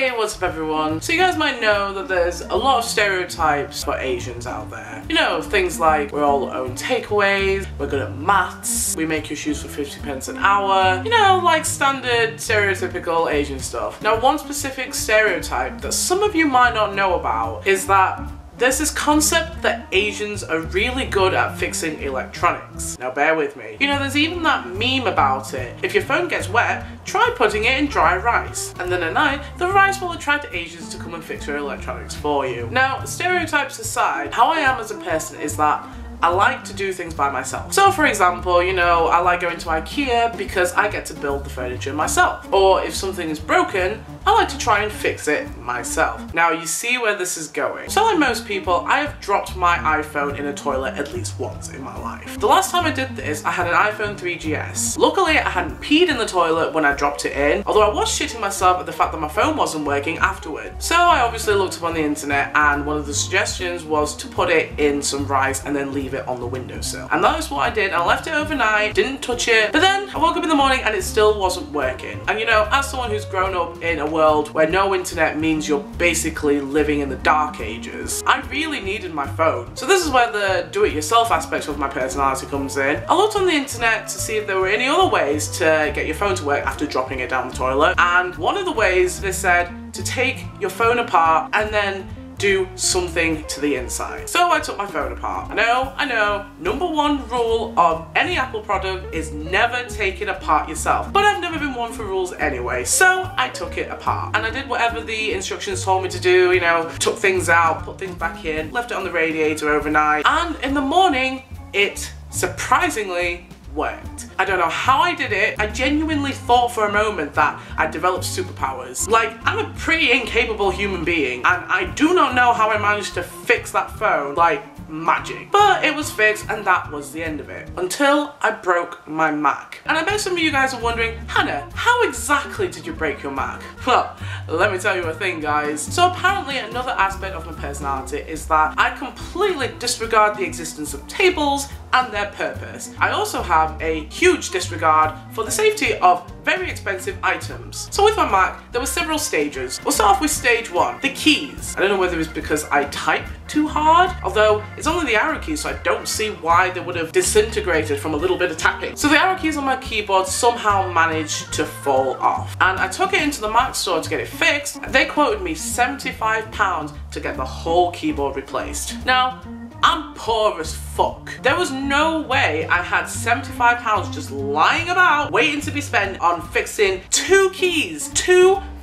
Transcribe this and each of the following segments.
Hey, what's up everyone? So you guys might know that there's a lot of stereotypes for Asians out there. You know, things like we're all own takeaways, we're good at maths, we make your shoes for 50p an hour, you know, like standard stereotypical Asian stuff. Now, one specific stereotype that some of you might not know about is that there's this concept that Asians are really good at fixing electronics. Now bear with me. You know, there's even that meme about it. If your phone gets wet, try putting it in dry rice. And then at night, the rice will attract Asians to come and fix your electronics for you. Now, stereotypes aside, how I am as a person is that I like to do things by myself. So for example, you know, I like going to IKEA because I get to build the furniture myself. Or if something is broken, I like to try and fix it myself. Now you see where this is going. So like most people, I have dropped my iPhone in a toilet at least once in my life. The last time I did this, I had an iPhone 3GS. Luckily, I hadn't peed in the toilet when I dropped it in, although I was shitting myself at the fact that my phone wasn't working afterward. So I obviously looked up on the internet, and one of the suggestions was to put it in some rice and then leave it on the windowsill. And that is what I did. I left it overnight, didn't touch it, but then I woke up in the morning and it still wasn't working. And you know, as someone who's grown up in a world where no internet means you're basically living in the dark ages, I really needed my phone. So this is where the do-it-yourself aspect of my personality comes in. I looked on the internet to see if there were any other ways to get your phone to work after dropping it down the toilet, and one of the ways, they said, to take your phone apart and then do something to the inside. So I took my phone apart. I know, number one rule of any Apple product is never take it apart yourself. But I've never been one for rules anyway, so I took it apart. And I did whatever the instructions told me to do, you know, took things out, put things back in, left it on the radiator overnight, and in the morning, it surprisingly worked. I don't know how I did it. I genuinely thought for a moment that I developed superpowers. Like, I'm a pretty incapable human being, and I do not know how I managed to fix that phone like magic. But it was fixed, and that was the end of it. Until I broke my Mac. And I bet some of you guys are wondering, Hannah, how exactly did you break your Mac? Well, let me tell you a thing, guys. So apparently another aspect of my personality is that I completely disregard the existence of tables and their purpose. I also have a huge disregard for the safety of very expensive items. So with my Mac, there were several stages. We'll start off with stage one, the keys. I don't know whether it's because I type too hard, although it's only the arrow keys, so I don't see why they would have disintegrated from a little bit of tapping. So the arrow keys on my keyboard somehow managed to fall off. And I took it into the Mac store to get it fixed, and they quoted me £75 to get the whole keyboard replaced. Now, I'm poor as fuck. There was no way I had £75 just lying about waiting to be spent on fixing two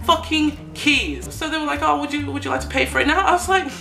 fucking keys. So they were like, oh, would you like to pay for it now? I was like,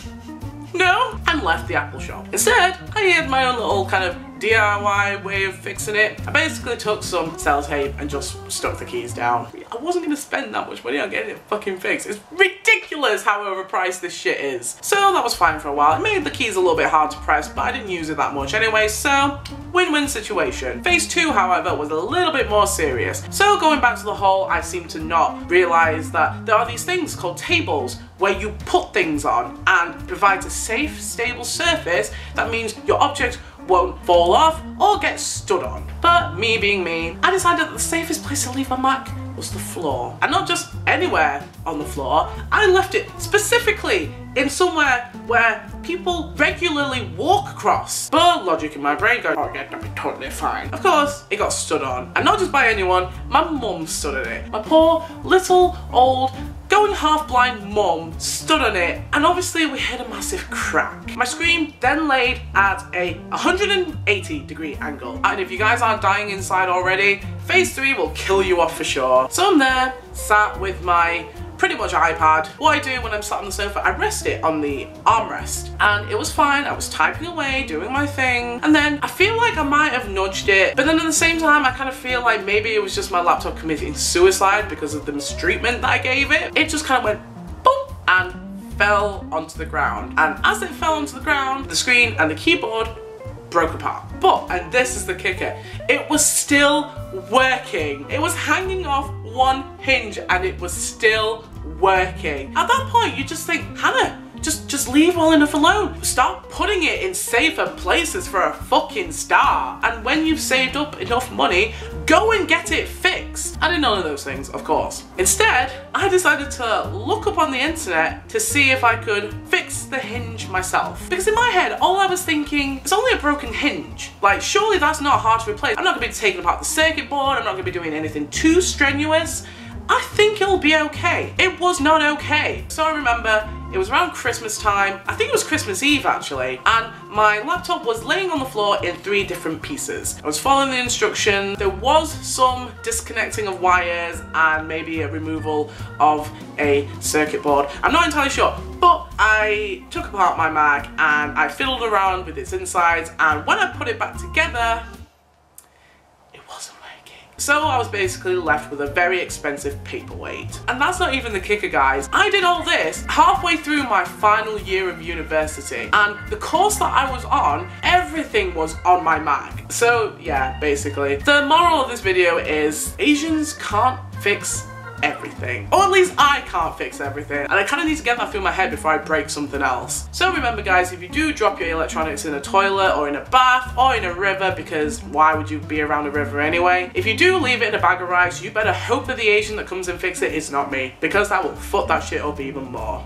no, and left the Apple shop. Instead, I had my own little kind of DIY way of fixing it. I basically took some sellotape and just stuck the keys down. I wasn't gonna spend that much money on getting it fucking fixed. It's ridiculous how overpriced this shit is. So that was fine for a while. It made the keys a little bit hard to press, but I didn't use it that much anyway, so win-win situation. Phase 2, however, was a little bit more serious. So going back to the whole, I seem to not realise that there are these things called tables where you put things on and provides a safe, stable surface that means your object won't fall off or get stood on. But me being me, I decided that the safest place to leave my Mac was the floor. And not just anywhere on the floor, I left it specifically in somewhere where people regularly walk across. But logic in my brain goes, oh yeah, that'll be totally fine. Of course, it got stood on. And not just by anyone, my mum stood on it. My poor, little, old, going half-blind mum stood on it, and obviously we heard a massive crack. My screen then laid at a 180-degree angle. And if you guys aren't dying inside already, phase 3 will kill you off for sure. So I'm there, sat with my pretty much iPad. What I do when I'm sat on the sofa, I rest it on the armrest. And it was fine, I was typing away, doing my thing, and then I feel like I might have nudged it, but then at the same time I kind of feel like maybe it was just my laptop committing suicide because of the mistreatment that I gave it. It just kind of went boom and fell onto the ground. And as it fell onto the ground, the screen and the keyboard broke apart. But, and this is the kicker, it was still working. It was hanging off one hinge and it was still working. At that point you just think, Hannah, just leave well enough alone. Stop putting it in safer places for a fucking start. And when you've saved up enough money, go and get it fixed. I did none of those things, of course. Instead, I decided to look up on the internet to see if I could fix the hinge myself. Because in my head, all I was thinking, it's only a broken hinge. Like, surely that's not hard to replace. I'm not gonna be taking apart the circuit board, I'm not gonna be doing anything too strenuous. I think it'll be okay. It was not okay. So I remember it was around Christmas time, I think it was Christmas Eve actually, and my laptop was laying on the floor in 3 different pieces. I was following the instructions, there was some disconnecting of wires and maybe a removal of a circuit board. I'm not entirely sure, but I took apart my Mac and I fiddled around with its insides, and when I put it back together, so I was basically left with a very expensive paperweight. And that's not even the kicker, guys. I did all this halfway through my final year of university, and the course that I was on, everything was on my Mac. So yeah, basically. The moral of this video is Asians can't fix everything. Or at least I can't fix everything. And I kind of need to get that through my head before I break something else. So remember guys, if you do drop your electronics in a toilet or in a bath or in a river, because why would you be around a river anyway? If you do leave it in a bag of rice, you better hope that the Asian that comes and fix it is not me, because that will fuck that shit up even more.